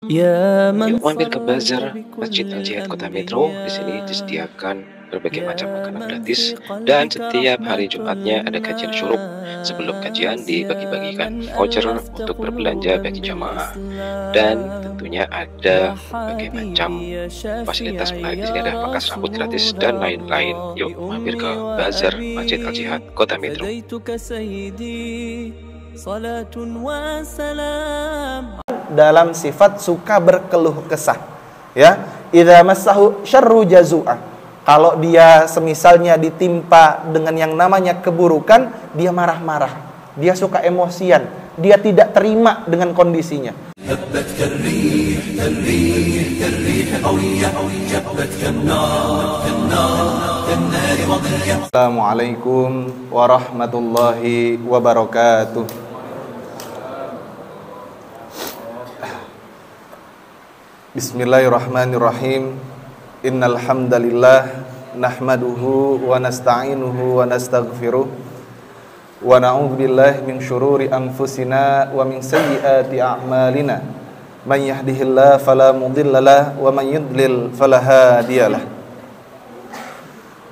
Yuk mampir ke Bazar Masjid Al-Jihad Kota Metro. Di sini disediakan berbagai macam makanan gratis dan setiap hari Jumatnya ada kajian syuruk. Sebelum kajian dibagi-bagikan voucher untuk berbelanja bagi jamaah dan tentunya ada berbagai macam fasilitas menarik. Di sini ada pangkas rambut gratis dan lain-lain. Yuk mampir ke Bazar Masjid Al-Jihad Kota Metro. Dalam sifat suka berkeluh kesah, ya. Idza massahu syarru jazua. Kalau dia semisalnya ditimpa dengan yang namanya keburukan, dia marah-marah, dia suka emosian, dia tidak terima dengan kondisinya. Assalamualaikum warahmatullahi wabarakatuh. Bismillahirrahmanirrahim. Innal hamdalillah nahmaduhu wa nasta'inuhu wa nastaghfiruh wa na'udzu billahi min syururi anfusina wa min sayyiati a'malina. Man yahdihillahu fala mudhillalah wa man yudlil fala hadiyalah.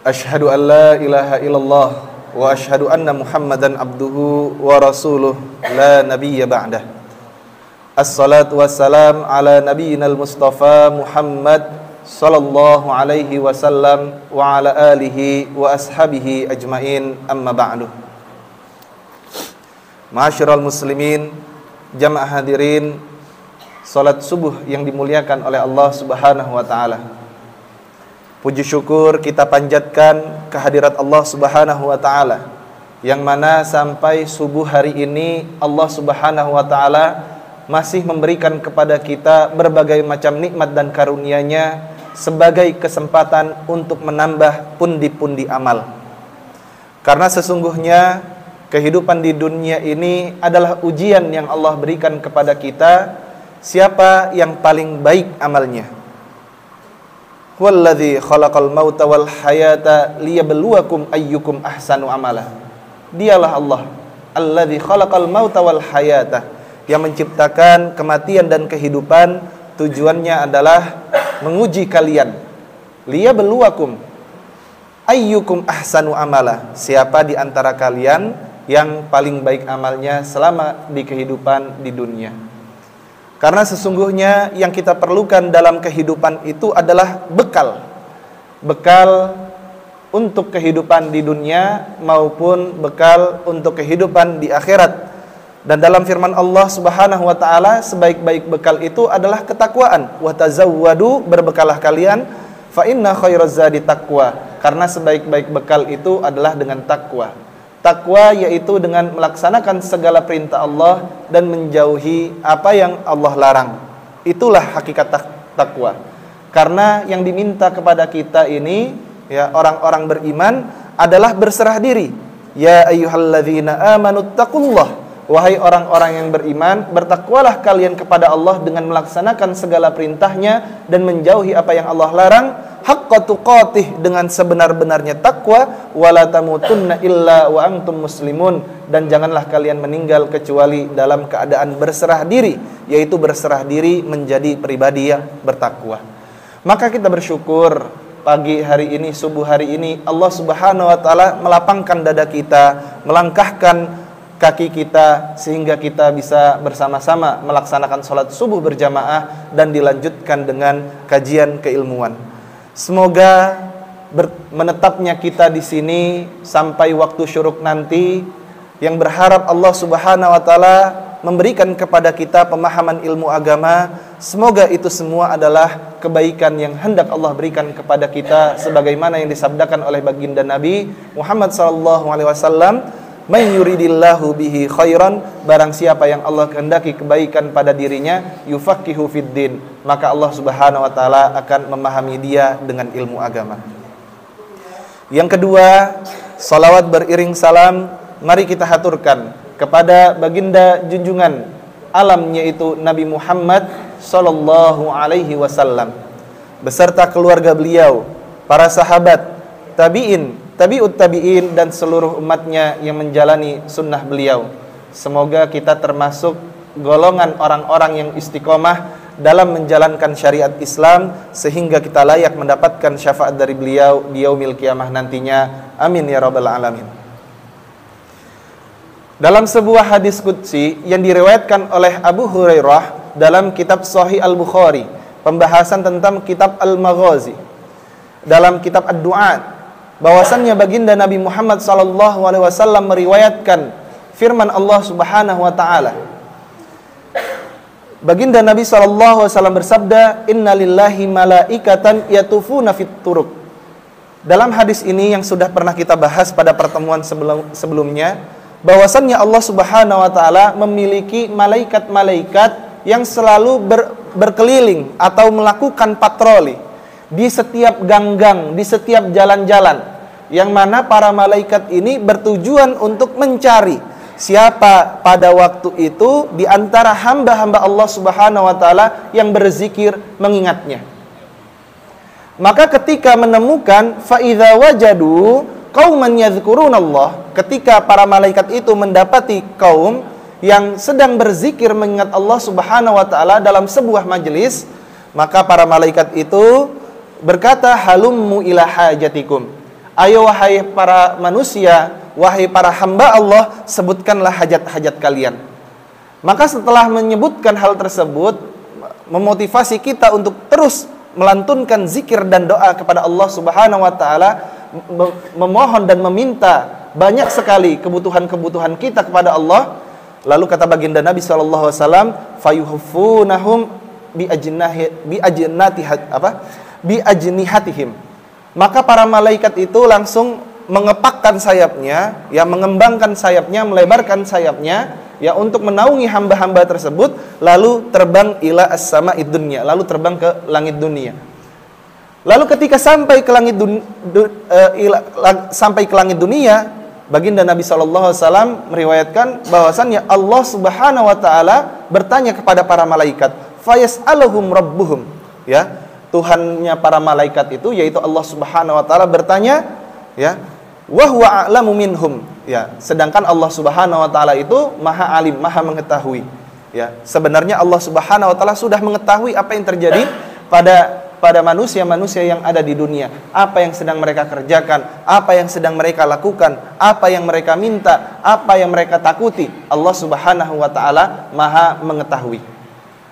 Asyhadu an la ilaha illallah wa asyhadu anna Muhammadan abduhu wa rasuluh la nabiyya ba'dah. Assalatu wassalam ala nabiyyinal mustafa Muhammad sallallahu alaihi wasallam wa ala alihi wa ashabihi ajmain, amma ba'du. Ma'asyiral muslimin, jamaah hadirin salat subuh yang dimuliakan oleh Allah Subhanahu wa taala. Puji syukur kita panjatkan kehadirat Allah Subhanahu wa taala, yang mana sampai subuh hari ini Allah Subhanahu wa taala masih memberikan kepada kita berbagai macam nikmat dan karunia-Nya sebagai kesempatan untuk menambah pundi-pundi amal. Karena sesungguhnya kehidupan di dunia ini adalah ujian yang Allah berikan kepada kita, siapa yang paling baik amalnya. Huwallazi khalaqal mauta wal hayata liyabluwakum ayyukum ahsanu amala. Dialah Allah, allazi khalaqal mauta wal hayata, yang menciptakan kematian dan kehidupan. Tujuannya adalah menguji kalian. Liyabluwakum ayyukum ahsanu amala, siapa di antara kalian yang paling baik amalnya selama di kehidupan di dunia. Karena sesungguhnya yang kita perlukan dalam kehidupan itu adalah bekal untuk kehidupan di dunia maupun bekal untuk kehidupan di akhirat. Dan dalam firman Allah Subhanahu wa taala, sebaik-baik bekal itu adalah ketakwaan. Wa tazawwadu, berbekalah kalian, fa inna khairaz zadi taqwa, karena sebaik-baik bekal itu adalah dengan takwa. Takwa yaitu dengan melaksanakan segala perintah Allah dan menjauhi apa yang Allah larang. Itulah hakikat takwa. Karena yang diminta kepada kita ini, ya, orang-orang beriman adalah berserah diri. Ya ayyuhalladzina amanu taqullah, wahai orang-orang yang beriman, bertakwalah kalian kepada Allah dengan melaksanakan segala perintahnya dan menjauhi apa yang Allah larang, haqqa tuqatih, dengan sebenar-benarnya takwa, wala tamutunna illa wa antum muslimun, dan janganlah kalian meninggal kecuali dalam keadaan berserah diri, yaitu berserah diri menjadi pribadi yang bertakwa. Maka kita bersyukur pagi hari ini, subuh hari ini, Allah Subhanahu wa taala melapangkan dada kita, melangkahkan kaki kita sehingga kita bisa bersama-sama melaksanakan sholat subuh berjamaah dan dilanjutkan dengan kajian keilmuan. Semoga menetapnya kita di sini sampai waktu syuruk nanti, yang berharap Allah Subhanahu wa taala memberikan kepada kita pemahaman ilmu agama. Semoga itu semua adalah kebaikan yang hendak Allah berikan kepada kita, sebagaimana yang disabdakan oleh baginda Nabi Muhammad sallallahu alaihi wasallam, "Man yuridillahu bihi khairan", barang siapa yang Allah kehendaki kebaikan pada dirinya, yufaqihu fiddin, maka Allah Subhanahu wa taala akan memahami dia dengan ilmu agama. Yang kedua, salawat beriring salam mari kita haturkan kepada baginda junjungan alam, yaitu Nabi Muhammad sallallahu alaihi wasallam, beserta keluarga beliau, para sahabat, tabi'in, tabi'ut tabi'in, dan seluruh umatnya yang menjalani sunnah beliau. Semoga kita termasuk golongan orang-orang yang istiqomah dalam menjalankan syariat Islam sehingga kita layak mendapatkan syafaat dari beliau di yaumil qiyamah nantinya. Amin ya rabbal alamin. Dalam sebuah hadis qudsi yang diriwayatkan oleh Abu Hurairah dalam kitab Sahih Al-Bukhari, pembahasan tentang kitab Al-Maghazi, dalam kitab Ad-Du'at, bahwasannya baginda Nabi Muhammad SAW meriwayatkan firman Allah Subhanahu wa taala. Baginda Nabi SAW bersabda, "Inna lillahi malaikatan yatufuna fit turuq." Dalam hadis ini yang sudah pernah kita bahas pada pertemuan sebelumnya, bahwasannya Allah Subhanahu wa taala memiliki malaikat-malaikat yang selalu berkeliling atau melakukan patroli di setiap ganggang, di setiap jalan-jalan, yang mana para malaikat ini bertujuan untuk mencari siapa pada waktu itu di antara hamba-hamba Allah Subhanahu wa taala yang berzikir mengingatnya. Maka ketika menemukan fa idza wajadu qauman yadhkurunallah, ketika para malaikat itu mendapati kaum yang sedang berzikir mengingat Allah Subhanahu wa taala dalam sebuah majelis, maka para malaikat itu berkata, halummu ila hajatikum. Ayo wahai para manusia, wahai para hamba Allah, sebutkanlah hajat-hajat kalian. Maka setelah menyebutkan hal tersebut, memotivasi kita untuk terus melantunkan zikir dan doa kepada Allah Subhanahu wa taala, memohon dan meminta banyak sekali kebutuhan-kebutuhan kita kepada Allah. Lalu kata baginda Nabi sallallahu alaihi wasallam, fayuhfunahum bi ajnihatihim. Maka para malaikat itu langsung mengepakkan sayapnya, ya, mengembangkan sayapnya, melebarkan sayapnya, ya, untuk menaungi hamba-hamba tersebut, lalu terbang ila as-sama'id dunya, lalu terbang ke langit dunia. Lalu ketika sampai ke langit dunia, baginda Nabi SAW meriwayatkan bahwasannya Allah Subhanahu wa taala bertanya kepada para malaikat, fayas'aluhum rabbuhum, ya, Tuhannya para malaikat itu yaitu Allah Subhanahu wa taala bertanya, ya, wa huwa a'lamu minhum, ya, sedangkan Allah Subhanahu wa taala itu maha alim, maha mengetahui, ya. Sebenarnya Allah Subhanahu wa taala sudah mengetahui apa yang terjadi pada manusia-manusia yang ada di dunia, apa yang sedang mereka kerjakan, apa yang sedang mereka lakukan, apa yang mereka minta, apa yang mereka takuti. Allah Subhanahu wa taala maha mengetahui.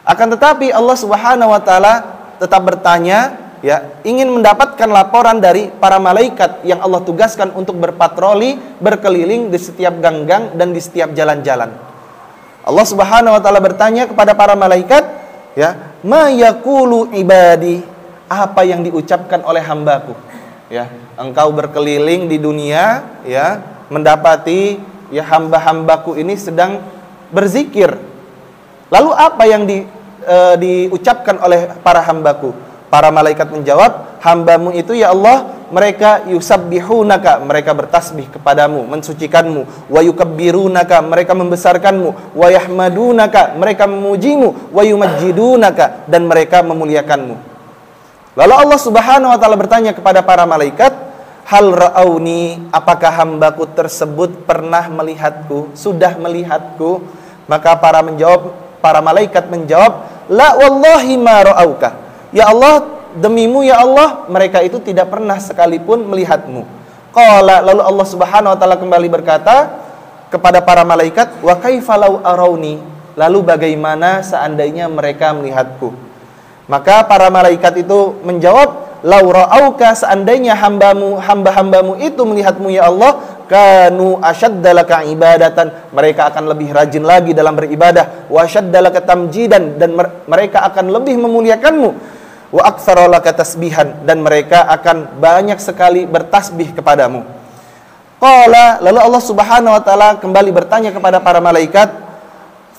Akan tetapi Allah Subhanahu wa taala tetap bertanya, ya, ingin mendapatkan laporan dari para malaikat yang Allah tugaskan untuk berpatroli, berkeliling di setiap ganggang dan di setiap jalan-jalan. Allah Subhanahu wa taala bertanya kepada para malaikat, ya, ma yaqulu ibadi, apa yang diucapkan oleh hambaku, ya. Engkau berkeliling di dunia, ya, mendapati, ya, hamba-hambaku ini sedang berzikir. Lalu apa yang diucapkan oleh para hambaku? Para malaikat menjawab, hambamu itu ya Allah, mereka yusabbihunaka, mereka bertasbih kepadamu, mensucikanmu, wa yukabbirunaka, mereka membesarkanmu, wa yahmadunaka, mereka memujimu, wa yumajjidunaka, dan mereka memuliakanmu. Lalu Allah Subhanahu wa taala bertanya kepada para malaikat, hal ra'auni, apakah hambaku tersebut pernah melihatku, sudah melihatku? Maka para malaikat menjawab, la wallahi ma ra'auka. Ya Allah, demimu ya Allah, mereka itu tidak pernah sekalipun melihatmu. Qala, lalu Allah Subhanahu wa taala kembali berkata kepada para malaikat, wa kaifa law arauni, lalu bagaimana seandainya mereka melihatku? Maka para malaikat itu menjawab, lau ra'auka, seandainya hamba-hambamu itu melihatmu ya Allah, kanu asyaddalaka ibadatan, mereka akan lebih rajin lagi dalam beribadah, wa asyaddalaka tamjidan, dan mereka akan lebih memuliakanmu, wa aktsaralaka tasbihan, dan mereka akan banyak sekali bertasbih kepadamu. Qala, lalu Allah Subhanahu wa taala kembali bertanya kepada para malaikat,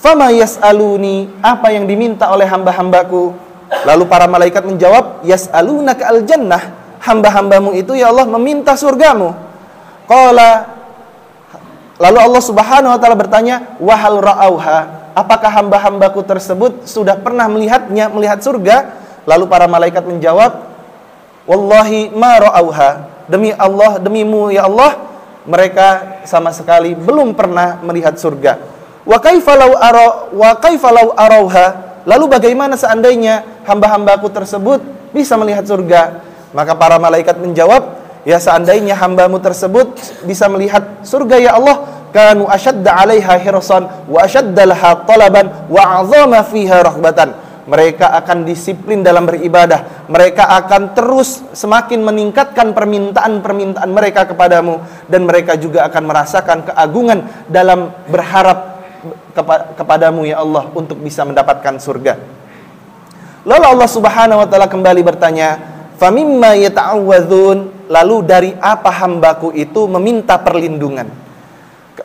fama yas'aluni, apa yang diminta oleh hamba-hambaku? Lalu para malaikat menjawab, yas'alunaka al-jannah, hamba-hambamu itu ya Allah meminta surgamu. Qala, lalu Allah Subhanahu wa taala bertanya, wa hal ra'auha, apakah hamba-hambaku tersebut sudah pernah melihatnya, melihat surga? Lalu para malaikat menjawab, wallahi ma ra'auha, demi Allah, demimu ya Allah, mereka sama sekali belum pernah melihat surga. Wa kaifa law arauha, lalu bagaimana seandainya hamba-hambaku tersebut bisa melihat surga? Maka para malaikat menjawab, ya seandainya hambamu tersebut bisa melihat surga ya Allah, kanu ashadda 'alaiha hirsan wa ashadda laha talaban wa 'azama fiha rahbatan. Mereka akan disiplin dalam beribadah. Mereka akan terus semakin meningkatkan permintaan-permintaan mereka kepadamu, dan mereka juga akan merasakan keagungan dalam berharap kepadamu ya Allah untuk bisa mendapatkan surga. Lalu Allah Subhanahu wa taala kembali bertanya, "Famimma yata'awwadzun?" Lalu dari apa hambaku itu meminta perlindungan?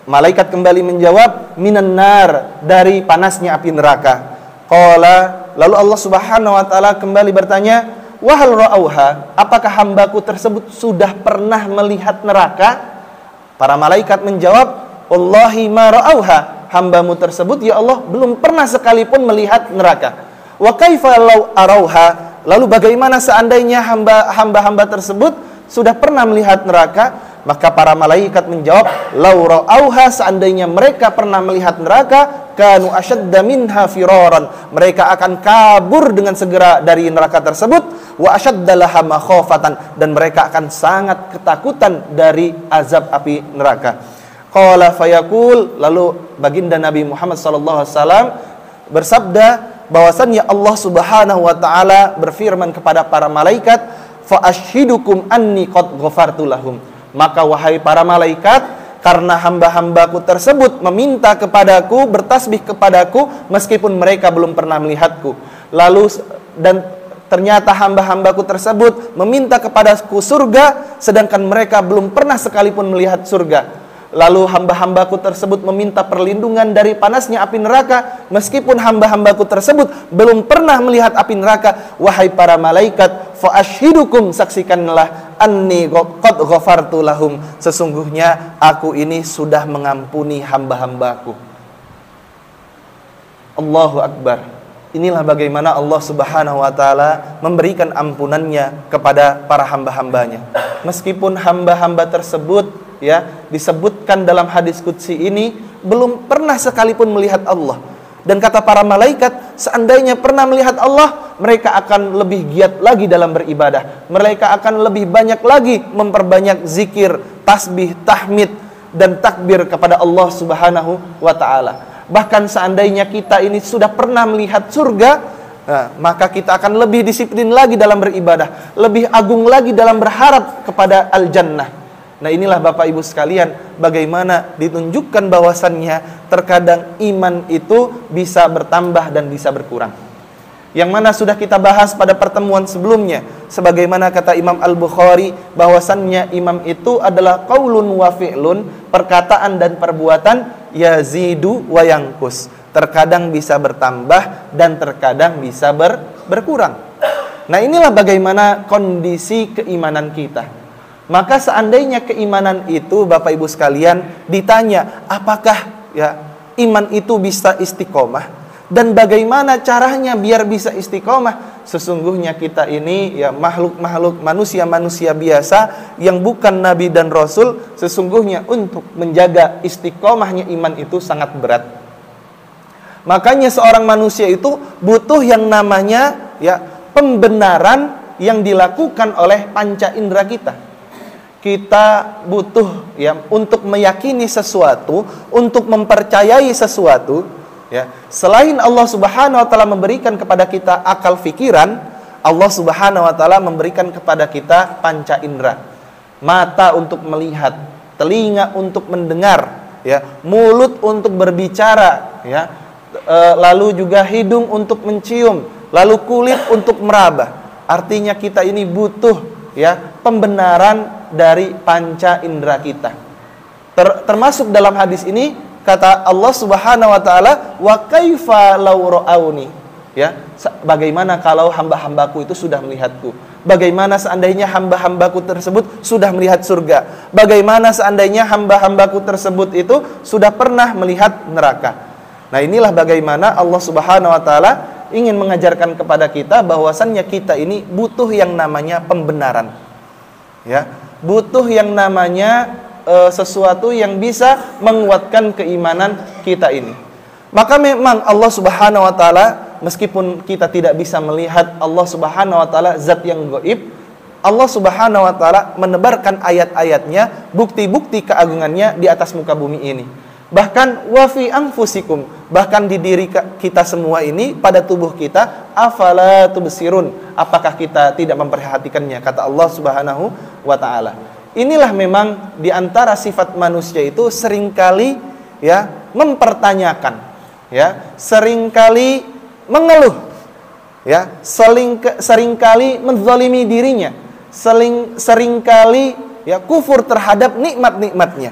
Malaikat kembali menjawab, "Minan nar," dari panasnya api neraka. Qala, lalu Allah Subhanahu wa taala kembali bertanya, "Wa hal ra'auha?" Apakah hambaku tersebut sudah pernah melihat neraka? Para malaikat menjawab, "Wallahi ma ra'auha." Hambamu tersebut ya Allah belum pernah sekalipun melihat neraka. "Wa kaifa law arauha?" Lalu bagaimana seandainya hamba-hamba tersebut sudah pernah melihat neraka? Maka para malaikat menjawab, "Law ra'auha," seandainya mereka pernah melihat neraka, kanu ashadda minha firaran, mereka akan kabur dengan segera dari neraka tersebut, wa ashadda laha makhafatan, dan mereka akan sangat ketakutan dari azab api neraka. Qala fayaqul, lalu baginda Nabi Muhammad sallallahu alaihi wasallam bersabda bahwasannya Allah Subhanahu wa taala berfirman kepada para malaikat, fa ashhidukum anni qad ghafartu lahum. Maka wahai para malaikat, karena hamba-hambaku tersebut meminta kepadaku, bertasbih kepadaku meskipun mereka belum pernah melihatku. Lalu dan ternyata hamba-hambaku tersebut meminta kepadaku surga sedangkan mereka belum pernah sekalipun melihat surga. Lalu hamba-hambaku tersebut meminta perlindungan dari panasnya api neraka meskipun hamba-hambaku tersebut belum pernah melihat api neraka. Wahai para malaikat, fa ashhidukum, saksikanlah, anni qad ghafartu lahum, sesungguhnya aku ini sudah mengampuni hamba-hambaku. Allahu Akbar. Inilah bagaimana Allah Subhanahu wa taala memberikan ampunannya kepada para hamba-hambanya. Meskipun hamba-hamba tersebut ya disebutkan dalam hadis qudsi ini belum pernah sekalipun melihat Allah. Dan kata para malaikat, seandainya pernah melihat Allah, mereka akan lebih giat lagi dalam beribadah. Mereka akan lebih banyak lagi memperbanyak zikir, tasbih, tahmid, dan takbir kepada Allah Subhanahu wa ta'ala. Bahkan seandainya kita ini sudah pernah melihat surga, maka kita akan lebih disiplin lagi dalam beribadah, lebih agung lagi dalam berharap kepada al-jannah. Nah inilah Bapak Ibu sekalian, bagaimana ditunjukkan bahwasannya terkadang iman itu bisa bertambah dan bisa berkurang. Yang mana sudah kita bahas pada pertemuan sebelumnya. Sebagaimana kata Imam Al-Bukhari, bahwasannya iman itu adalah qaulun wa fi'lun, perkataan dan perbuatan, yazidu wa yanqus. Terkadang bisa bertambah dan terkadang bisa berkurang. Nah inilah bagaimana kondisi keimanan kita. Maka seandainya keimanan itu Bapak Ibu sekalian ditanya, apakah ya iman itu bisa istiqomah dan bagaimana caranya biar bisa istiqomah? Sesungguhnya kita ini ya makhluk-makhluk manusia-manusia biasa yang bukan nabi dan rasul, sesungguhnya untuk menjaga istiqomahnya iman itu sangat berat. Makanya seorang manusia itu butuh yang namanya ya pembenaran yang dilakukan oleh panca indera kita. Kita butuh ya untuk meyakini sesuatu, untuk mempercayai sesuatu ya. Selain Allah Subhanahu wa taala memberikan kepada kita akal fikiran, Allah Subhanahu wa taala memberikan kepada kita panca indera. Mata untuk melihat, telinga untuk mendengar ya, mulut untuk berbicara ya. Lalu juga hidung untuk mencium, lalu kulit untuk meraba. Artinya kita ini butuh ya pembenaran dari panca indera kita. Termasuk dalam hadis ini kata Allah Subhanahu wa taala, wa kaifa law ra'auni, ya, bagaimana kalau hamba-hambaku itu sudah melihatku? Bagaimana seandainya hamba-hambaku tersebut sudah melihat surga? Bagaimana seandainya hamba-hambaku tersebut itu sudah pernah melihat neraka? Nah, inilah bagaimana Allah Subhanahu wa taala ingin mengajarkan kepada kita bahwasannya kita ini butuh yang namanya pembenaran. Ya, butuh yang namanya sesuatu yang bisa menguatkan keimanan kita ini. Maka memang Allah Subhanahu wa taala meskipun kita tidak bisa melihat Allah Subhanahu wa taala zat yang gaib, Allah Subhanahu wa taala menebarkan ayat-ayatnya, bukti-bukti keagungannya di atas muka bumi ini. Bahkan wa fi anfusikum, bahkan di diri kita semua ini, pada tubuh kita, afala tubsirun, apakah kita tidak memperhatikannya, kata Allah Subhanahu wa taala. Inilah memang di antara sifat manusia itu seringkali ya mempertanyakan, ya, seringkali mengeluh, ya, seringkali menzalimi dirinya, seringkali ya kufur terhadap nikmat-nikmatnya.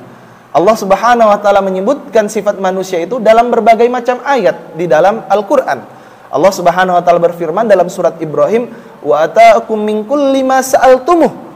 Allah Subhanahu wa taala menyebutkan sifat manusia itu dalam berbagai macam ayat di dalam Al-Qur'an. Allah Subhanahu wa taala berfirman dalam surat Ibrahim, "Wa ataakum min kulli ma sa'altumuh."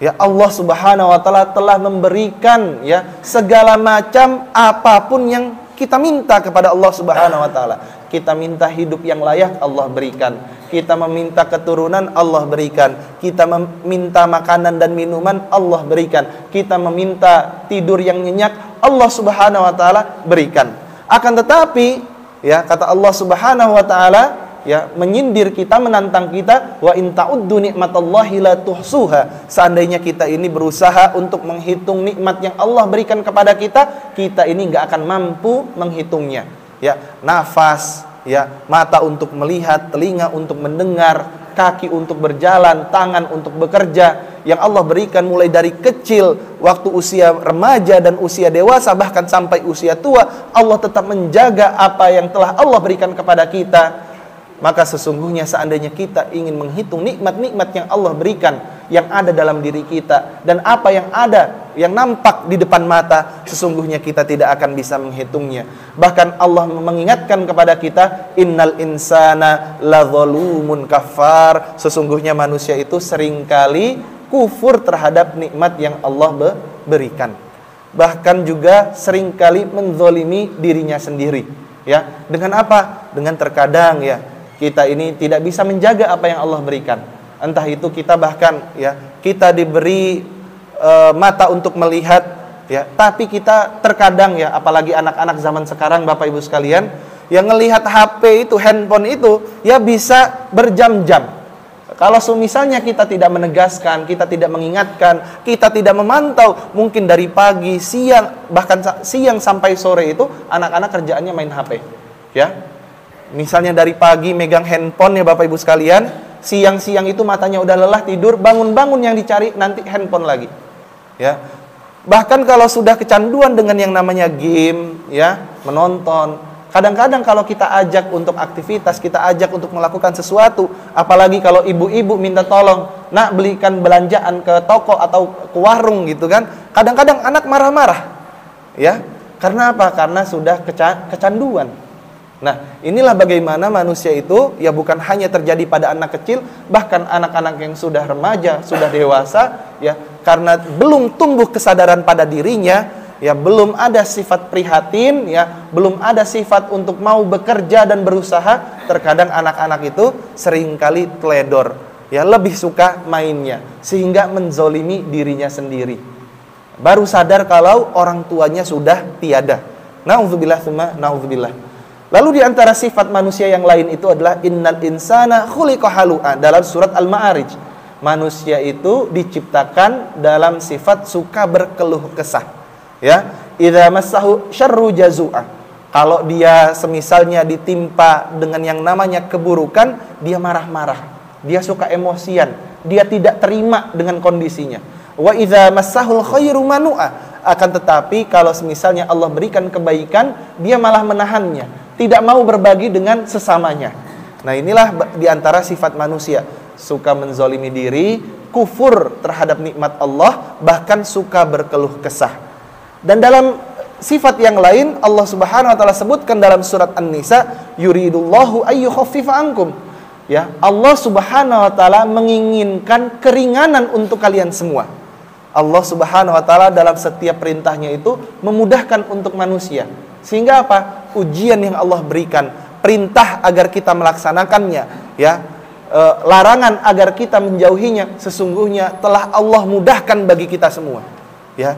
Ya, Allah Subhanahu wa taala telah memberikan ya segala macam apapun yang kita minta kepada Allah Subhanahu wa taala. Kita minta hidup yang layak, Allah berikan. Kita meminta keturunan, Allah berikan. Kita meminta makanan dan minuman, Allah berikan. Kita meminta tidur yang nyenyak, Allah Subhanahu wa taala berikan. Akan tetapi, ya, kata Allah Subhanahu wa taala, ya, menyindir kita, menantang kita, wa in ta'uddu nikmatallahi la tuhsuha. Seandainya kita ini berusaha untuk menghitung nikmat yang Allah berikan kepada kita, kita ini nggak akan mampu menghitungnya. Ya, nafas, ya, mata untuk melihat, telinga untuk mendengar, kaki untuk berjalan, tangan untuk bekerja, yang Allah berikan mulai dari kecil, waktu usia remaja dan usia dewasa, bahkan sampai usia tua, Allah tetap menjaga apa yang telah Allah berikan kepada kita. Maka sesungguhnya seandainya kita ingin menghitung nikmat-nikmat yang Allah berikan, yang ada dalam diri kita, dan apa yang ada, yang nampak di depan mata, sesungguhnya kita tidak akan bisa menghitungnya. Bahkan Allah mengingatkan kepada kita, innal insana ladzalumun kafar. Sesungguhnya manusia itu seringkali kufur terhadap nikmat yang Allah berikan. Bahkan juga seringkali menzalimi dirinya sendiri. Ya, dengan apa? Dengan terkadang ya kita ini tidak bisa menjaga apa yang Allah berikan. Entah itu kita bahkan ya kita diberi mata untuk melihat, ya, tapi kita terkadang ya, apalagi anak-anak zaman sekarang Bapak Ibu sekalian, yang ngelihat HP itu, handphone itu ya bisa berjam-jam. Kalau misalnya kita tidak menegaskan, kita tidak mengingatkan, kita tidak memantau, mungkin dari pagi, siang, bahkan siang sampai sore itu anak-anak kerjaannya main HP. Ya. Misalnya dari pagi megang handphone ya Bapak Ibu sekalian, siang-siang itu matanya udah lelah tidur, bangun-bangun yang dicari nanti handphone lagi. Ya. Bahkan kalau sudah kecanduan dengan yang namanya game, ya, menonton. Kadang-kadang kalau kita ajak untuk aktivitas, kita ajak untuk melakukan sesuatu, apalagi kalau ibu-ibu minta tolong, nak belikan belanjaan ke toko atau ke warung gitu kan. Kadang-kadang anak marah-marah. Ya. Karena apa? Karena sudah kecanduan. Nah, inilah bagaimana manusia itu ya bukan hanya terjadi pada anak kecil, bahkan anak-anak yang sudah remaja, sudah dewasa, ya, karena belum tumbuh kesadaran pada dirinya, ya, belum ada sifat prihatin, ya, belum ada sifat untuk mau bekerja dan berusaha. Terkadang anak-anak itu seringkali teledor, ya, lebih suka mainnya, sehingga menzolimi dirinya sendiri. Baru sadar kalau orang tuanya sudah tiada. Na'udzubillah tsumma na'udzubillah. Lalu di antara sifat manusia yang lain itu adalah innal insana khuliqa halu'a, dalam surat Al-Ma'arij. Manusia itu diciptakan dalam sifat suka berkeluh kesah. Ya, idza massahu syarru jazua. Kalau dia semisalnya ditimpa dengan yang namanya keburukan, dia marah-marah. Dia suka emosian, dia tidak terima dengan kondisinya. Wa idza massahul khairu manu'a. Akan tetapi kalau semisalnya Allah berikan kebaikan, dia malah menahannya, tidak mau berbagi dengan sesamanya. Nah, inilah diantara sifat manusia, suka menzolimi diri, kufur terhadap nikmat Allah, bahkan suka berkeluh kesah. Dan dalam sifat yang lain Allah Subhanahu wa taala sebutkan dalam surat An-Nisa, yuridullahu ayyukhaffifa ankum. Ya, Allah Subhanahu wa taala menginginkan keringanan untuk kalian semua. Allah Subhanahu wa taala dalam setiap perintahnya itu memudahkan untuk manusia. Sehingga apa? Ujian yang Allah berikan, perintah agar kita melaksanakannya, ya, larangan agar kita menjauhinya, sesungguhnya telah Allah mudahkan bagi kita semua. Ya.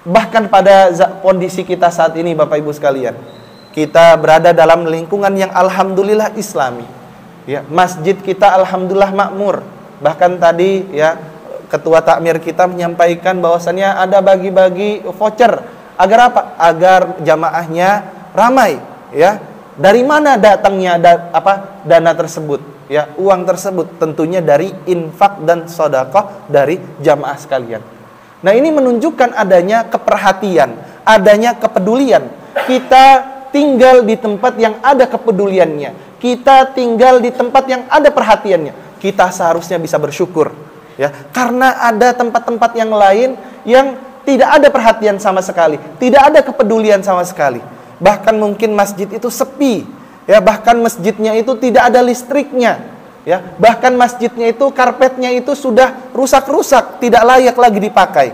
Bahkan pada kondisi kita saat ini Bapak Ibu sekalian, kita berada dalam lingkungan yang alhamdulillah Islami. Ya, masjid kita alhamdulillah makmur. Bahkan tadi ya ketua takmir kita menyampaikan bahwasannya ada bagi-bagi voucher agar apa? Agar jamaahnya ramai, ya. Dari mana datangnya dana tersebut? Ya, uang tersebut tentunya dari infak dan sedekah dari jamaah sekalian. Nah, ini menunjukkan adanya keperhatian, adanya kepedulian. Kita tinggal di tempat yang ada kepeduliannya. Kita tinggal di tempat yang ada perhatiannya. Kita seharusnya bisa bersyukur, ya. Karena ada tempat-tempat yang lain yang tidak ada perhatian sama sekali, tidak ada kepedulian sama sekali. Bahkan mungkin masjid itu sepi, ya, bahkan masjidnya itu tidak ada listriknya, ya, bahkan masjidnya itu karpetnya itu sudah rusak-rusak, tidak layak lagi dipakai.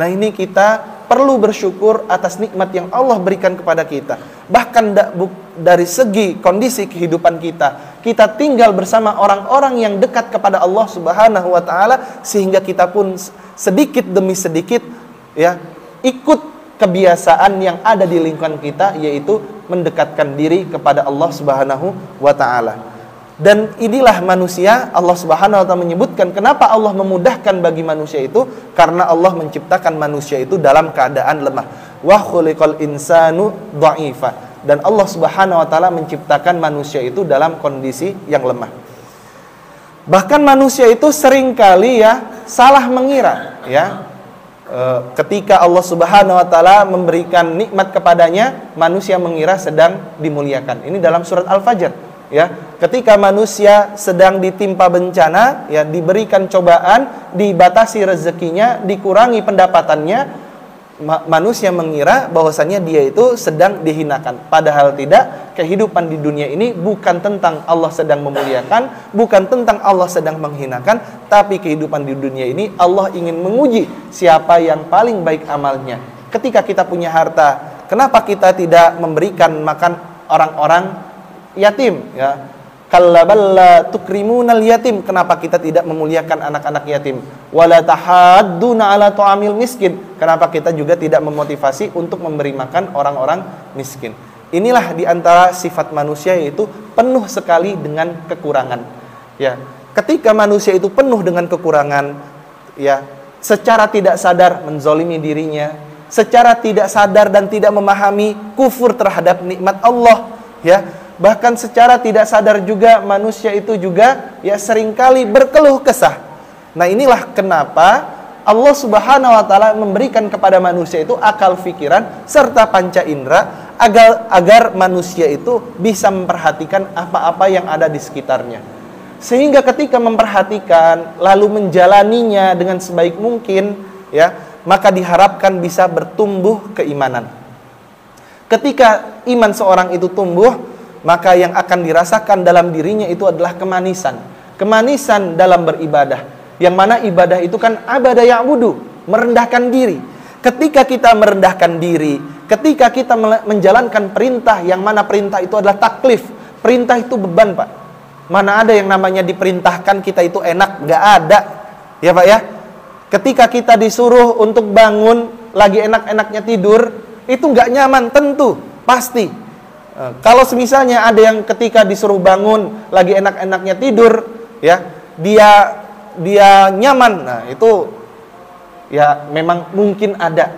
Nah, ini kita perlu bersyukur atas nikmat yang Allah berikan kepada kita. Bahkan dari segi kondisi kehidupan kita, kita tinggal bersama orang-orang yang dekat kepada Allah Subhanahu wa taala, sehingga kita pun sedikit demi sedikit, ya, ikut kebiasaan yang ada di lingkungan kita, yaitu mendekatkan diri kepada Allah Subhanahu wa taala. Dan inilah manusia, Allah Subhanahu wa taala menyebutkan kenapa Allah memudahkan bagi manusia itu, karena Allah menciptakan manusia itu dalam keadaan lemah. Wa khuliqal insanu dha'ifa. Dan Allah Subhanahu wa taala menciptakan manusia itu dalam kondisi yang lemah. Bahkan manusia itu seringkali ya salah mengira, ya. Ketika Allah Subhanahu wa taala memberikan nikmat kepadanya, manusia mengira sedang dimuliakan. Ini dalam surat Al-Fajr, ya. Ketika manusia sedang ditimpa bencana, ya, diberikan cobaan, dibatasi rezekinya, dikurangi pendapatannya, manusia mengira bahwasannya dia itu sedang dihinakan. Padahal tidak, kehidupan di dunia ini bukan tentang Allah sedang memuliakan, bukan tentang Allah sedang menghinakan, tapi kehidupan di dunia ini Allah ingin menguji siapa yang paling baik amalnya. Ketika kita punya harta, kenapa kita tidak memberikan makan orang-orang yatim, ya? Kalla balla tukrimunal yatim. Kenapa kita tidak memuliakan anak-anak yatim? Wala tahadduna ala ta'amil miskin. Kenapa kita juga tidak memotivasi untuk memberi makan orang-orang miskin? Inilah diantara sifat manusia, yaitu penuh sekali dengan kekurangan. Ya, ketika manusia itu penuh dengan kekurangan, ya, secara tidak sadar menzolimi dirinya, secara tidak sadar dan tidak memahami kufur terhadap nikmat Allah, ya. Bahkan secara tidak sadar juga manusia itu juga ya seringkali berkeluh kesah. Nah, inilah kenapa Allah Subhanahu wa taala memberikan kepada manusia itu akal fikiran serta panca indera agar manusia itu bisa memperhatikan apa-apa yang ada di sekitarnya. Sehingga ketika memperhatikan lalu menjalaninya dengan sebaik mungkin, ya, maka diharapkan bisa bertumbuh keimanan. Ketika iman seorang itu tumbuh, maka yang akan dirasakan dalam dirinya itu adalah kemanisan. Kemanisan dalam beribadah. Yang mana ibadah itu kan abadah ya'budu, merendahkan diri. Ketika kita merendahkan diri, ketika kita menjalankan perintah, yang mana perintah itu adalah taklif. Perintah itu beban, Pak. Mana ada yang namanya diperintahkan kita itu enak, gak ada. Ya, Pak, ya. Ketika kita disuruh untuk bangun, lagi enak-enaknya tidur, itu gak nyaman, tentu, pasti. Kalau misalnya ada yang ketika disuruh bangun lagi enak-enaknya tidur, ya, dia nyaman. Nah, itu ya memang mungkin ada.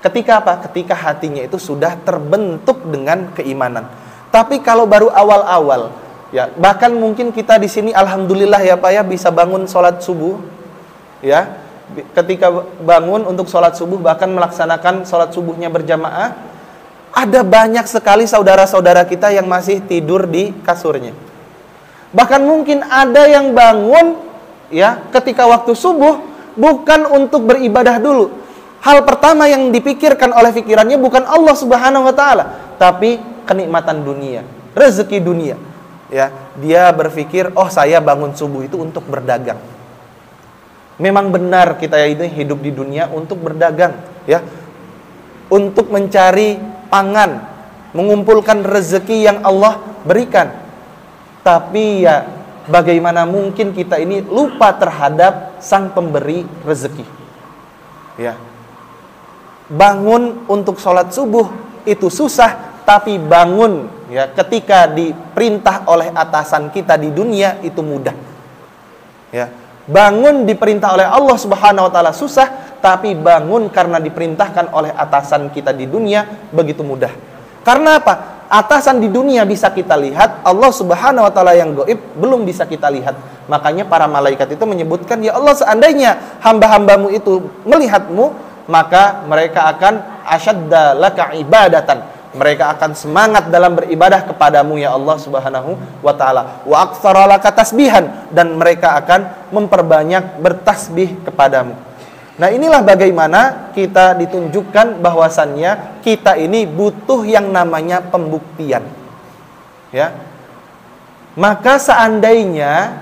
Ketika apa? Ketika hatinya itu sudah terbentuk dengan keimanan. Tapi kalau baru awal-awal, ya, bahkan mungkin kita di sini alhamdulillah ya Pak ya bisa bangun sholat subuh, ya. Ketika bangun untuk sholat subuh, bahkan melaksanakan sholat subuhnya berjamaah, ada banyak sekali saudara-saudara kita yang masih tidur di kasurnya. Bahkan mungkin ada yang bangun, ya, ketika waktu subuh bukan untuk beribadah dulu. Hal pertama yang dipikirkan oleh pikirannya bukan Allah Subhanahu wa taala, tapi kenikmatan dunia, rezeki dunia. Ya, dia berpikir, "Oh, saya bangun subuh itu untuk berdagang." Memang benar kita ini hidup di dunia untuk berdagang, ya. Untuk mencari pangan, mengumpulkan rezeki yang Allah berikan. Tapi ya bagaimana mungkin kita ini lupa terhadap sang pemberi rezeki, ya. Bangun untuk sholat subuh itu susah, tapi bangun ya ketika diperintah oleh atasan kita di dunia itu mudah. Ya. Bangun diperintah oleh Allah Subhanahu wa taala susah, tapi bangun karena diperintahkan oleh atasan kita di dunia begitu mudah. Karena apa? Atasan di dunia bisa kita lihat, Allah Subhanahu wa taala yang gaib belum bisa kita lihat. Makanya para malaikat itu menyebutkan, ya Allah, seandainya hamba-hambamu itu melihatmu, maka mereka akan asyadda laka ibadatan. Mereka akan semangat dalam beribadah kepadamu ya Allah Subhanahu wa taala. Wa aktsara laka tasbihan, dan mereka akan memperbanyak bertasbih kepadamu. Nah, inilah bagaimana kita ditunjukkan bahwasannya kita ini butuh yang namanya pembuktian. Ya. Maka seandainya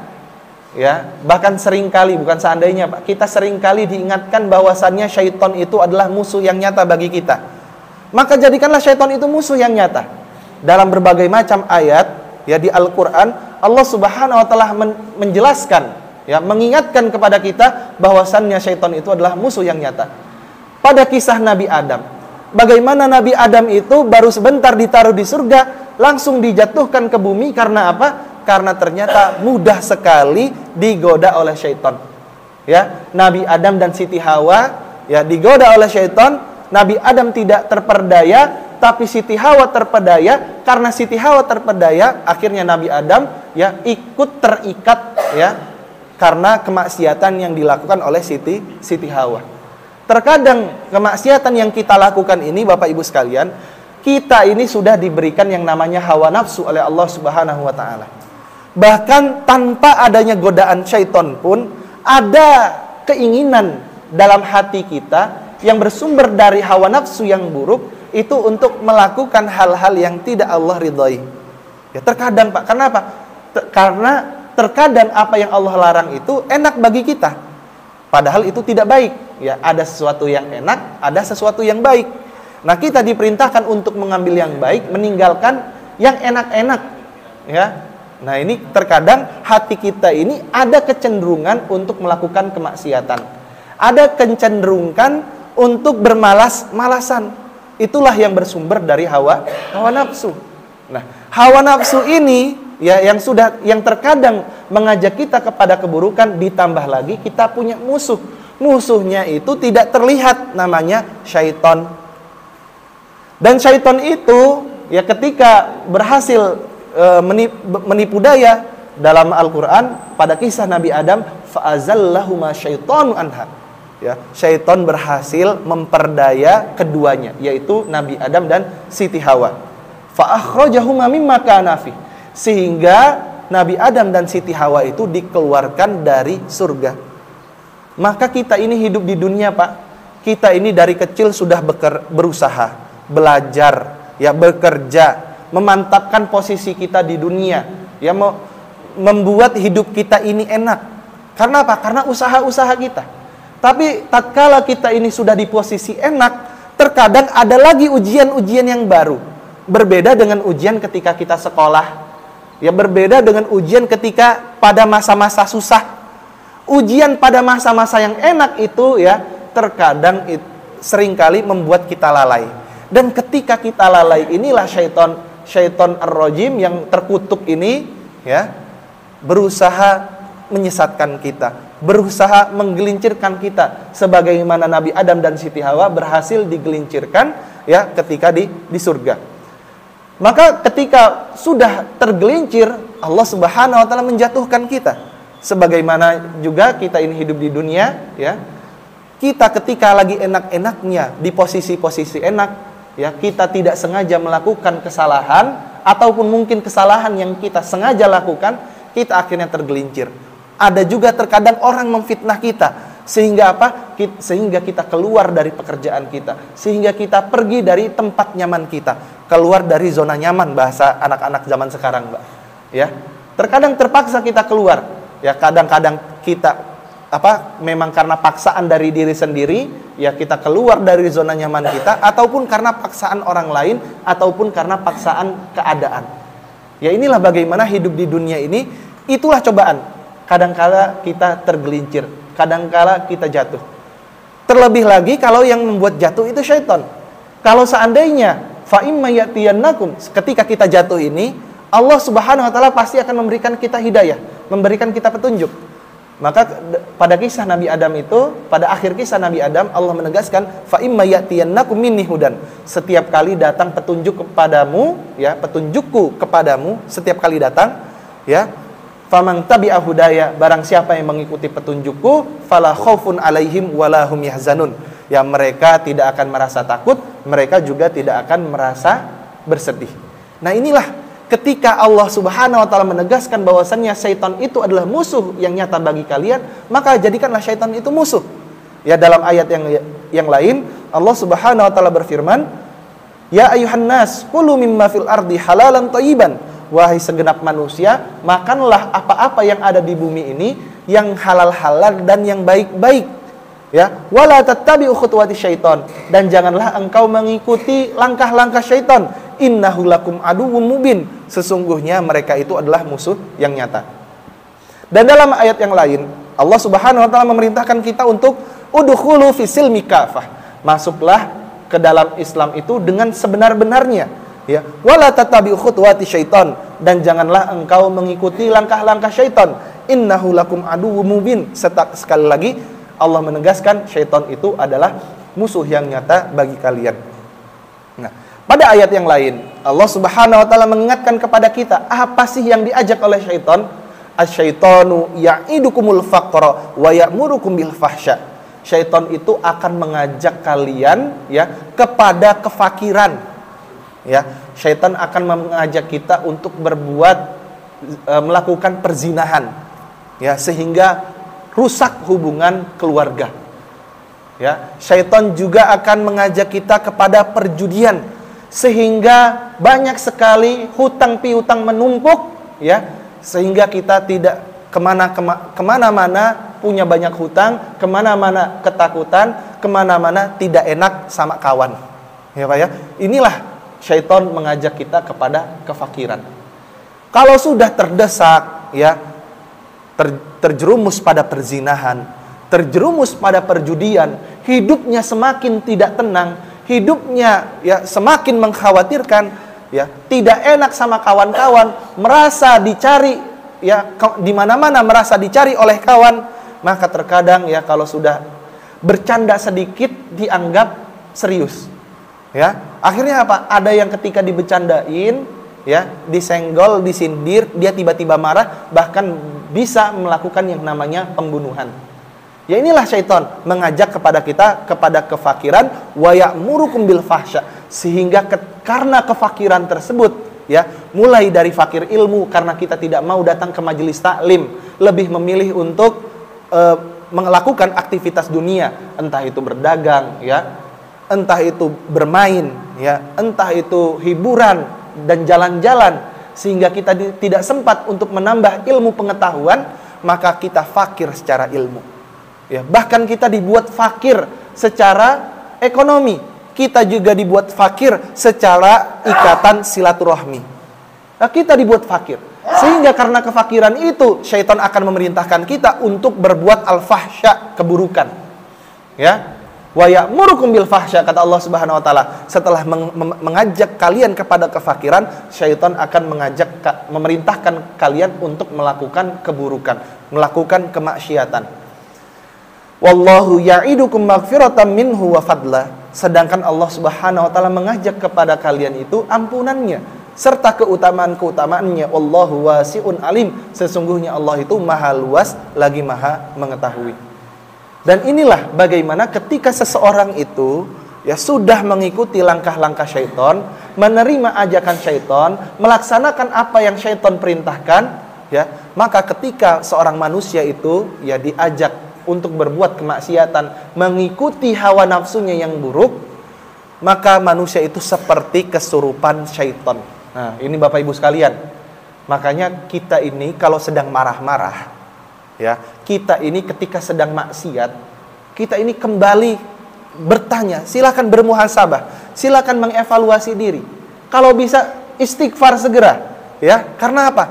ya, bahkan seringkali, bukan seandainya Pak, kita seringkali diingatkan bahwasannya syaitan itu adalah musuh yang nyata bagi kita. Maka jadikanlah syaitan itu musuh yang nyata. Dalam berbagai macam ayat ya di Al-Qur'an, Allah Subhanahu wa taala menjelaskan ya, mengingatkan kepada kita bahwasannya syaitan itu adalah musuh yang nyata. Pada kisah Nabi Adam, bagaimana Nabi Adam itu baru sebentar ditaruh di surga, langsung dijatuhkan ke bumi karena apa? Karena ternyata mudah sekali digoda oleh syaitan. Ya, Nabi Adam dan Siti Hawa ya digoda oleh syaitan. Nabi Adam tidak terperdaya, tapi Siti Hawa terpedaya. Karena Siti Hawa terpedaya, akhirnya Nabi Adam ya ikut terikat ya karena kemaksiatan yang dilakukan oleh Siti Hawa. Terkadang kemaksiatan yang kita lakukan ini, Bapak Ibu sekalian, kita ini sudah diberikan yang namanya hawa nafsu oleh Allah Subhanahu wa taala. Bahkan tanpa adanya godaan syaitan pun ada keinginan dalam hati kita yang bersumber dari hawa nafsu yang buruk itu untuk melakukan hal-hal yang tidak Allah ridhai. Ya terkadang Pak, kenapa? Karena terkadang apa yang Allah larang itu enak bagi kita. Padahal itu tidak baik. Ya, ada sesuatu yang enak, ada sesuatu yang baik. Nah, kita diperintahkan untuk mengambil yang baik, meninggalkan yang enak-enak. Ya. Nah, ini terkadang hati kita ini ada kecenderungan untuk melakukan kemaksiatan. Ada kecenderungan untuk bermalas-malasan. Itulah yang bersumber dari hawa nafsu. Nah, hawa nafsu ini ya yang terkadang mengajak kita kepada keburukan, ditambah lagi kita punya musuh. Musuhnya itu tidak terlihat, namanya syaitan. Dan syaitan itu ya ketika berhasil menipu daya dalam Al-Qur'an pada kisah Nabi Adam, fa'azallahuma syaitanu anha. Ya, syaitan berhasil memperdaya keduanya, yaitu Nabi Adam dan Siti Hawa. Fa'akhrajahuma mimma kana fi, sehingga Nabi Adam dan Siti Hawa itu dikeluarkan dari surga. Maka kita ini hidup di dunia, Pak. Kita ini dari kecil sudah berusaha, belajar, ya bekerja, memantapkan posisi kita di dunia, ya membuat hidup kita ini enak. Karena apa? Karena usaha-usaha kita. Tapi tatkala kita ini sudah di posisi enak, terkadang ada lagi ujian-ujian yang baru. Berbeda dengan ujian ketika kita sekolah. Ya, berbeda dengan ujian ketika pada masa-masa susah. Ujian pada masa-masa yang enak itu ya, terkadang seringkali membuat kita lalai. Dan ketika kita lalai, inilah syaitan ar-rajim yang terkutuk ini ya berusaha menyesatkan kita, berusaha menggelincirkan kita, sebagaimana Nabi Adam dan Siti Hawa berhasil digelincirkan ya ketika di surga. Maka ketika sudah tergelincir, Allah Subhanahu wa taala menjatuhkan kita. Sebagaimana juga kita ini hidup di dunia ya. Kita ketika lagi enak-enaknya di posisi-posisi enak ya, kita tidak sengaja melakukan kesalahan ataupun mungkin kesalahan yang kita sengaja lakukan, kita akhirnya tergelincir. Ada juga terkadang orang memfitnah kita, sehingga apa? Sehingga kita keluar dari pekerjaan kita, sehingga kita pergi dari tempat nyaman kita, keluar dari zona nyaman, bahasa anak-anak zaman sekarang, Mbak. Ya, terkadang terpaksa kita keluar. Ya, kadang-kadang kita memang karena paksaan dari diri sendiri, ya kita keluar dari zona nyaman kita, ataupun karena paksaan orang lain, ataupun karena paksaan keadaan. Ya, inilah bagaimana hidup di dunia ini. Itulah cobaan. Kadangkala kita tergelincir, kadangkala kita jatuh. Terlebih lagi kalau yang membuat jatuh itu syaitan. Kalau seandainya Fa imma ya'tiyannakum, ketika kita jatuh ini, Allah Subhanahu wa taala pasti akan memberikan kita hidayah, memberikan kita petunjuk. Maka pada kisah Nabi Adam itu, pada akhir kisah Nabi Adam, Allah menegaskan, fa imma ya'tiyannakum minni hudan. Setiap kali datang petunjuk kepadamu, ya, petunjukku kepadamu setiap kali datang, ya. Faman tabi'a hudaya, barang siapa yang mengikuti petunjukku, fala khaufun alaihim wala hum yahzanun. Ya, mereka tidak akan merasa takut, mereka juga tidak akan merasa bersedih. Nah, inilah ketika Allah Subhanahu wa taala menegaskan bahwasannya syaitan itu adalah musuh yang nyata bagi kalian, maka jadikanlah syaitan itu musuh. Ya, dalam ayat yang lain Allah Subhanahu wa taala berfirman, "Ya ayuhan nas, kulu mimma fil ardi halalan thayyiban." Wahai segenap manusia, makanlah apa-apa yang ada di bumi ini yang halal-halal dan yang baik-baik. Ya, wala tattabi'u khutuwati syaitan, dan janganlah engkau mengikuti langkah-langkah syaitan. Innahu lakum aduwwum mubin, sesungguhnya mereka itu adalah musuh yang nyata. Dan dalam ayat yang lain Allah Subhanahu wa taala memerintahkan kita untuk udkhulu fi silmi kafah, masuklah ke dalam Islam itu dengan sebenar-benarnya, ya. Wala tattabi'u khutuwati syaitan, dan janganlah engkau mengikuti langkah-langkah syaitan. Innahu lakum aduwwum mubin. Sekali lagi Allah menegaskan syaitan itu adalah musuh yang nyata bagi kalian. Nah, pada ayat yang lain Allah Subhanahu wa taala mengingatkan kepada kita, apa sih yang diajak oleh syaitan? Asyaitanu ya'idukumul faqra wa ya'murukum bil fahsya. Syaitan itu akan mengajak kalian, ya, kepada kefakiran. Ya, syaitan akan mengajak kita untuk melakukan perzinahan. Ya, sehingga rusak hubungan keluarga. Ya, syaitan juga akan mengajak kita kepada perjudian, sehingga banyak sekali hutang piutang menumpuk, ya, sehingga kita tidak kemana-mana punya banyak hutang, kemana-mana ketakutan, kemana-mana tidak enak sama kawan. Ya Pak ya, inilah syaitan mengajak kita kepada kefakiran. Kalau sudah terdesak, ya, terjerumus pada perzinahan, terjerumus pada perjudian, hidupnya semakin tidak tenang, hidupnya, ya, semakin mengkhawatirkan, ya, tidak enak sama kawan-kawan, merasa dicari, ya, di mana-mana merasa dicari oleh kawan, maka terkadang, ya, kalau sudah bercanda sedikit dianggap serius. Ya, akhirnya apa? Ada yang ketika dibecandain, ya, disenggol, disindir, dia tiba-tiba marah, bahkan bisa melakukan yang namanya pembunuhan. Ya, inilah syaitan mengajak kepada kita kepada kefakiran, wa ya'murukum bil fahsya, sehingga karena kefakiran tersebut, ya, mulai dari fakir ilmu karena kita tidak mau datang ke majelis taklim, lebih memilih untuk melakukan aktivitas dunia, entah itu berdagang, ya, entah itu bermain, ya, entah itu hiburan dan jalan-jalan, sehingga kita tidak sempat untuk menambah ilmu pengetahuan, maka kita fakir secara ilmu. Ya, bahkan kita dibuat fakir secara ekonomi, kita juga dibuat fakir secara ikatan silaturahmi. Nah, kita dibuat fakir, sehingga karena kefakiran itu syaitan akan memerintahkan kita untuk berbuat al-fahsya, keburukan. Ya, wa ya'murukum bil fahsya, kata Allah Subhanahu wa taala. Setelah mengajak kalian kepada kefakiran, syaitan akan memerintahkan kalian untuk melakukan keburukan, melakukan kemaksiatan. Wallahu ya'idukum maghfiratan minhu wa fadla. Sedangkan Allah Subhanahu wa taala mengajak kepada kalian itu ampunannya serta keutamaan-keutamaannya. Wallahu wasi'un alim. Sesungguhnya Allah itu maha luas lagi maha mengetahui. Dan inilah bagaimana ketika seseorang itu, ya, sudah mengikuti langkah-langkah syaitan, menerima ajakan syaitan, melaksanakan apa yang syaitan perintahkan, ya, maka ketika seorang manusia itu, ya, diajak untuk berbuat kemaksiatan, mengikuti hawa nafsunya yang buruk, maka manusia itu seperti kesurupan syaitan. Nah, ini Bapak Ibu sekalian, makanya kita ini kalau sedang marah-marah, ya, kita ini ketika sedang maksiat, kita ini kembali bertanya, silakan bermuhasabah, silakan mengevaluasi diri. Kalau bisa istighfar segera, ya. Karena apa?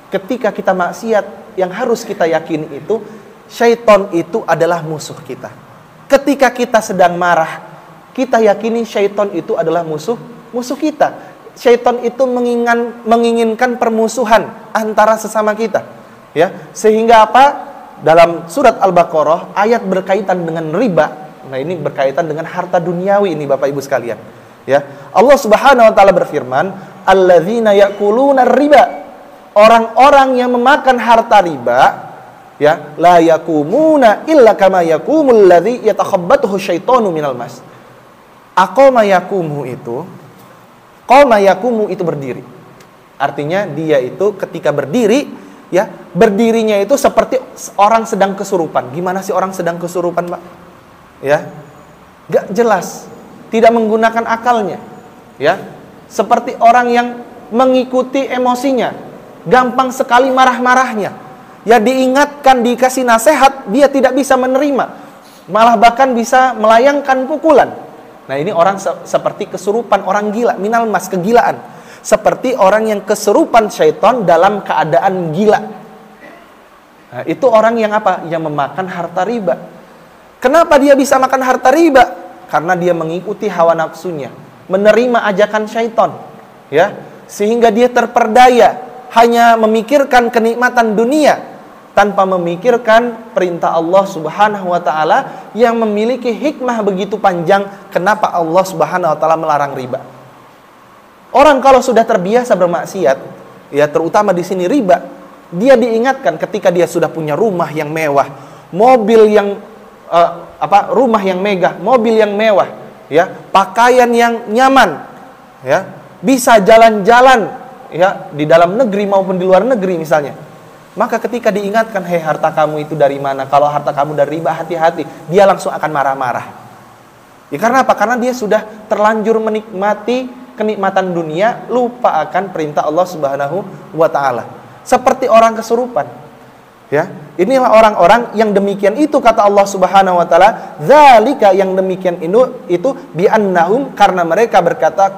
Ketika kita maksiat, yang harus kita yakini itu syaitan itu adalah musuh kita. Ketika kita sedang marah, kita yakini syaitan itu adalah musuh musuh kita. Syaitan itu menginginkan permusuhan antara sesama kita. Ya, sehingga apa? Dalam surat Al-Baqarah ayat berkaitan dengan riba. Nah, ini berkaitan dengan harta duniawi ini Bapak Ibu sekalian. Ya, Allah Subhanahu wa taala berfirman, "Alladzina ya'kuluna riba." Orang-orang yang memakan harta riba, ya, la yakumuna illa kama yakumul ladzi yatakhabbathu syaitanu minal mas. Aqama yakumu itu, qama yakumu itu berdiri. Artinya dia itu ketika berdiri, ya, berdirinya itu seperti orang sedang kesurupan. Gimana sih orang sedang kesurupan, Pak? Ya, gak jelas, tidak menggunakan akalnya, ya, seperti orang yang mengikuti emosinya, gampang sekali marah-marahnya. Ya, diingatkan, dikasih nasihat, dia tidak bisa menerima, malah bahkan bisa melayangkan pukulan. Nah, ini orang seperti kesurupan, orang gila, minal mas, kegilaan. Seperti orang yang kesurupan syaitan dalam keadaan gila. Nah, itu orang yang apa? Yang memakan harta riba. Kenapa dia bisa makan harta riba? Karena dia mengikuti hawa nafsunya, menerima ajakan syaitan, ya, sehingga dia terperdaya, hanya memikirkan kenikmatan dunia tanpa memikirkan perintah Allah Subhanahu wa taala yang memiliki hikmah begitu panjang kenapa Allah Subhanahu wa taala melarang riba. Orang kalau sudah terbiasa bermaksiat, ya, terutama di sini riba, dia diingatkan ketika dia sudah punya rumah yang mewah, mobil yang rumah yang megah, mobil yang mewah, ya, pakaian yang nyaman, ya, bisa jalan-jalan, ya, di dalam negeri maupun di luar negeri misalnya. Maka ketika diingatkan, hei, harta kamu itu dari mana? Kalau harta kamu dari riba, hati-hati. Dia langsung akan marah-marah. Ya, karena apa? Karena dia sudah terlanjur menikmati kenikmatan dunia, lupa akan perintah Allah Subhanahu wa taala. Seperti orang kesurupan. Ya, inilah orang-orang yang demikian itu kata Allah Subhanahu wa taala, dzalika, yang demikian itu biannahum, karena mereka berkata,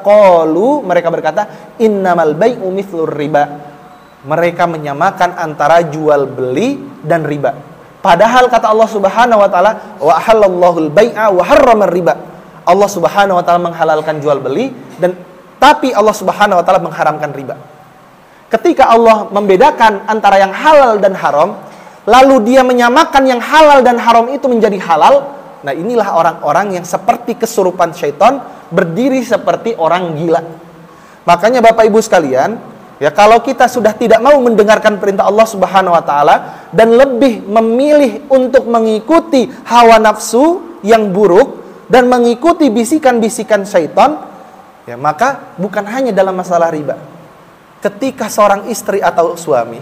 mereka berkata, innamal bai'u mithlur riba. Mereka menyamakan antara jual beli dan riba. Padahal kata Allah Subhanahu wa taala, wa ahallallahul bai'a wa harramar riba. Allah Subhanahu wa taala menghalalkan jual beli, tapi Allah Subhanahu wa taala mengharamkan riba. Ketika Allah membedakan antara yang halal dan haram, lalu dia menyamakan yang halal dan haram itu menjadi halal. Nah, inilah orang-orang yang seperti kesurupan syaitan, berdiri seperti orang gila. Makanya Bapak Ibu sekalian, ya, kalau kita sudah tidak mau mendengarkan perintah Allah Subhanahu wa taala dan lebih memilih untuk mengikuti hawa nafsu yang buruk dan mengikuti bisikan-bisikan syaitan, ya, maka bukan hanya dalam masalah riba. Ketika seorang istri atau suami,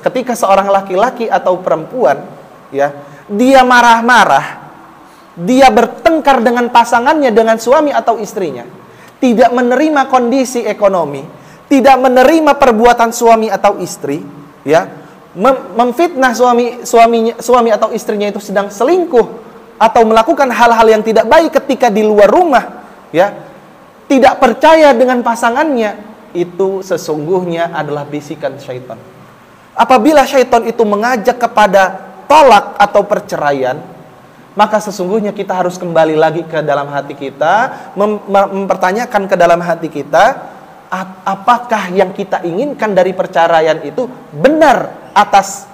ketika seorang laki-laki atau perempuan, ya, dia marah-marah, dia bertengkar dengan pasangannya, dengan suami atau istrinya, tidak menerima kondisi ekonomi, tidak menerima perbuatan suami atau istri, ya, memfitnah suami atau istrinya itu sedang selingkuh atau melakukan hal-hal yang tidak baik ketika di luar rumah, ya, tidak percaya dengan pasangannya, itu sesungguhnya adalah bisikan syaitan. Apabila syaitan itu mengajak kepada tolak atau perceraian, maka sesungguhnya kita harus kembali lagi ke dalam hati kita, mempertanyakan ke dalam hati kita, apakah yang kita inginkan dari perceraian itu benar atas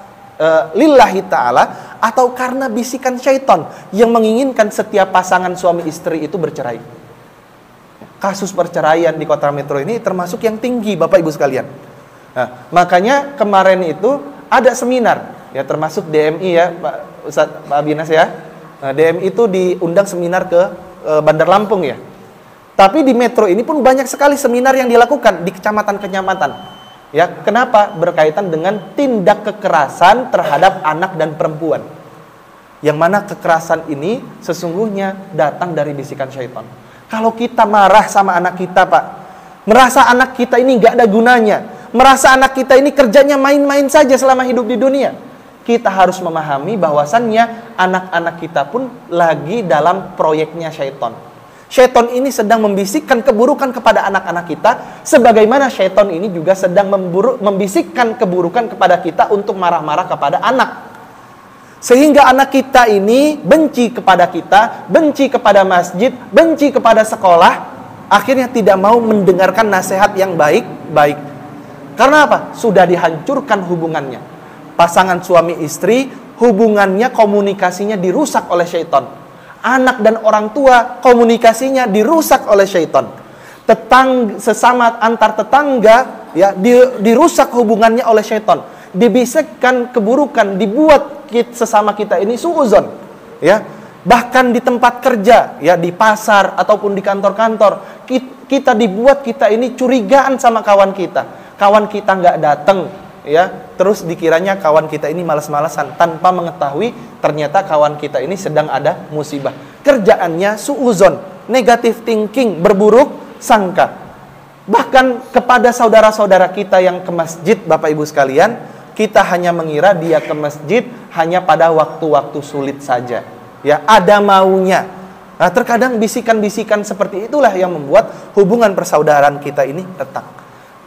lillahi ta'ala, atau karena bisikan syaitan yang menginginkan setiap pasangan suami istri itu bercerai. Kasus perceraian di kota metro ini termasuk yang tinggi Bapak Ibu sekalian. Nah, makanya kemarin itu ada seminar, ya, termasuk DMI, ya, Pak Ustadz, Pak Abinas, ya. Nah, DMI itu diundang seminar ke Bandar Lampung, ya. Tapi di metro ini pun banyak sekali seminar yang dilakukan di kecamatan-kecamatan. Ya, kenapa? Berkaitan dengan tindak kekerasan terhadap anak dan perempuan. Yang mana kekerasan ini sesungguhnya datang dari bisikan syaitan. Kalau kita marah sama anak kita, Pak, merasa anak kita ini gak ada gunanya, merasa anak kita ini kerjanya main-main saja selama hidup di dunia, kita harus memahami bahwasannya anak-anak kita pun lagi dalam proyeknya syaitan. Syaitan ini sedang membisikkan keburukan kepada anak-anak kita, sebagaimana syaitan ini juga sedang membisikkan keburukan kepada kita untuk marah-marah kepada anak. Sehingga anak kita ini benci kepada kita, benci kepada masjid, benci kepada sekolah, Akhirnya tidak mau mendengarkan nasihat yang baik-baik. Karena apa? Sudah dihancurkan hubungannya. Pasangan suami istri, hubungannya, komunikasinya dirusak oleh syaitan. Anak dan orang tua, komunikasinya dirusak oleh syaitan. Sesama antar tetangga, ya, dirusak hubungannya oleh syaitan. Dibisikkan keburukan, dibuat sesama kita ini suuzon, ya. Bahkan di tempat kerja, ya, di pasar ataupun di kantor-kantor, kita dibuat kita ini curigaan sama kawan kita. Kawan kita nggak datang, ya, terus dikiranya kawan kita ini malas-malasan tanpa mengetahui ternyata kawan kita ini sedang ada musibah. Kerjaannya suuzon, negative thinking, berburuk sangka. Bahkan kepada saudara-saudara kita yang ke masjid, Bapak Ibu sekalian, kita hanya mengira dia ke masjid hanya pada waktu-waktu sulit saja. Ya, ada maunya. Nah, terkadang bisikan-bisikan seperti itulah yang membuat hubungan persaudaraan kita ini retak.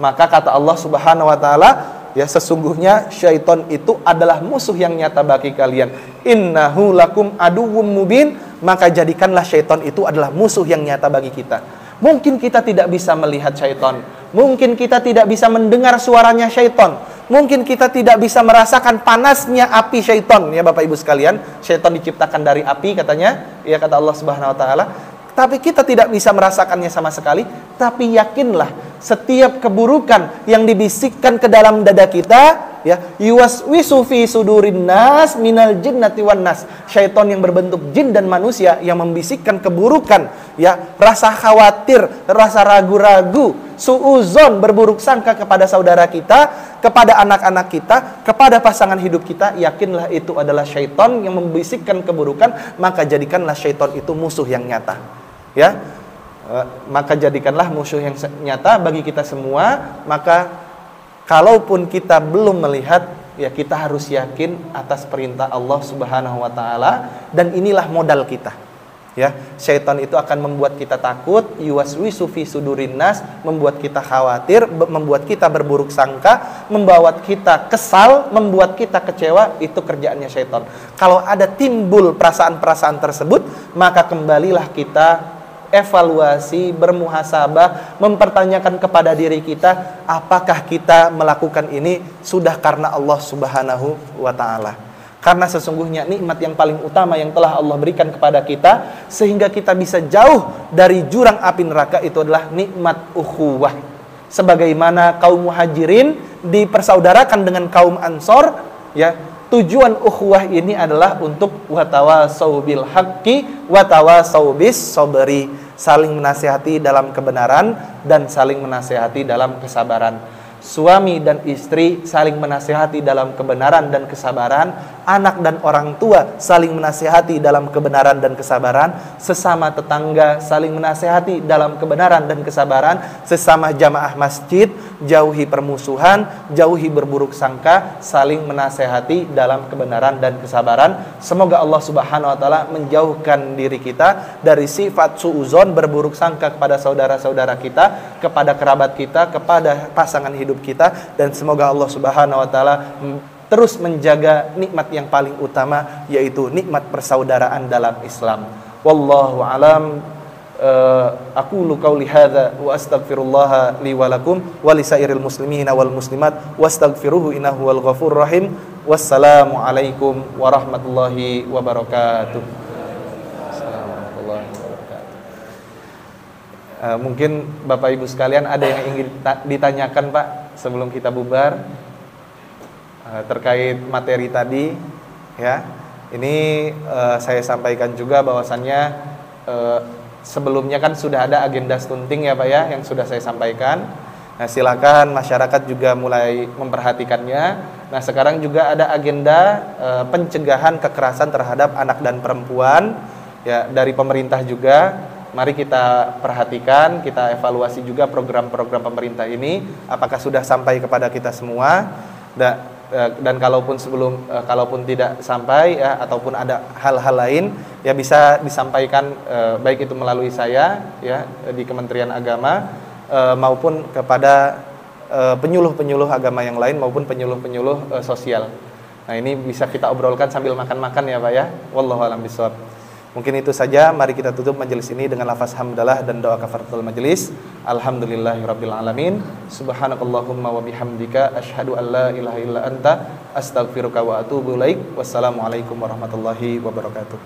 Maka kata Allah Subhanahu wa taala, ya, sesungguhnya syaitan itu adalah musuh yang nyata bagi kalian. Innahu lakum aduwwum mubin, maka jadikanlah syaitan itu adalah musuh yang nyata bagi kita. Mungkin kita tidak bisa melihat syaitan, mungkin kita tidak bisa mendengar suaranya syaitan, mungkin kita tidak bisa merasakan panasnya api syaitan, ya Bapak Ibu sekalian. Syaitan diciptakan dari api katanya, ya, kata Allah Subhanahu wa taala. Tapi kita tidak bisa merasakannya sama sekali. Tapi yakinlah, setiap keburukan yang dibisikkan ke dalam dada kita, ya, yuwaswisu fi sudurin nas minal jinnati wan nas. Syaitan yang berbentuk jin dan manusia yang membisikkan keburukan, ya, rasa khawatir, rasa ragu-ragu, suuzon, berburuk sangka kepada saudara kita, kepada anak-anak kita, kepada pasangan hidup kita. Yakinlah itu adalah syaitan yang membisikkan keburukan, maka jadikanlah syaitan itu musuh yang nyata. Ya, maka jadikanlah musuh yang nyata bagi kita semua. Maka kalaupun kita belum melihat, ya, kita harus yakin atas perintah Allah Subhanahu wa taala, dan inilah modal kita. Ya, syaitan itu akan membuat kita takut, yuwaswisu fi sudurin nas, membuat kita khawatir, membuat kita berburuk sangka, membuat kita kesal, membuat kita kecewa. Itu kerjaannya syaitan. Kalau ada timbul perasaan-perasaan tersebut, maka kembalilah kita evaluasi, bermuhasabah, mempertanyakan kepada diri kita, apakah kita melakukan ini sudah karena Allah Subhanahu wa taala. Karena sesungguhnya nikmat yang paling utama yang telah Allah berikan kepada kita sehingga kita bisa jauh dari jurang api neraka itu adalah nikmat ukhuwah. Sebagaimana kaum muhajirin dipersaudarakan dengan kaum ansor, ya, tujuan ukhuwah ini adalah untuk watawasau bil haqqi watawasau bis sabri, saling menasihati dalam kebenaran dan saling menasihati dalam kesabaran. Suami dan istri saling menasihati dalam kebenaran dan kesabaran. Anak dan orang tua saling menasihati dalam kebenaran dan kesabaran. Sesama tetangga saling menasihati dalam kebenaran dan kesabaran. Sesama jamaah masjid, jauhi permusuhan, jauhi berburuk sangka, saling menasihati dalam kebenaran dan kesabaran. Semoga Allah Subhanahu wa taala menjauhkan diri kita dari sifat suuzon, berburuk sangka kepada saudara-saudara kita, kepada kerabat kita, kepada pasangan hidup kita, dan semoga Allah Subhanahu wa taala terus menjaga nikmat yang paling utama, yaitu nikmat persaudaraan dalam Islam. Wallahu alam. Aqulu qauli hadza wa astaghfirullah li wa lakum wa lisairil muslimin wal muslimat wastaghfiruhu innahu wal ghafurur rahim. Wassalamu alaikum warahmatullahi wabarakatuh. Mungkin Bapak Ibu sekalian ada yang ingin ditanyakan, Pak, sebelum kita bubar terkait materi tadi, ya. Ini saya sampaikan juga bahwasannya sebelumnya kan sudah ada agenda stunting, ya Pak, ya, yang sudah saya sampaikan. Nah, silakan masyarakat juga mulai memperhatikannya. Nah, sekarang juga ada agenda pencegahan kekerasan terhadap anak dan perempuan, ya, dari pemerintah juga. Mari kita perhatikan, kita evaluasi juga program-program pemerintah ini, apakah sudah sampai kepada kita semua. Dan kalaupun tidak sampai, ya, ataupun ada hal-hal lain, ya, bisa disampaikan baik itu melalui saya, ya, di Kementerian Agama, maupun kepada penyuluh-penyuluh agama yang lain maupun penyuluh-penyuluh sosial. Nah, ini bisa kita obrolkan sambil makan-makan, ya Pak, ya. Wallahu a'lam bishawab. Mungkin itu saja, mari kita tutup majelis ini dengan lafaz hamdalah dan doa kafaratul majelis. Alhamdulillahirabbil alamin. Subhanakallahumma wa bihamdika asyhadu an la ilaha illa anta astaghfiruka wa atubu ilaik. Wassalamualaikum warahmatullahi wabarakatuh.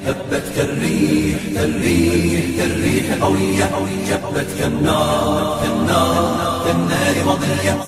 هبت كالريح كالريح كالريح قوية جبت كالنار كالنار كالنار مضية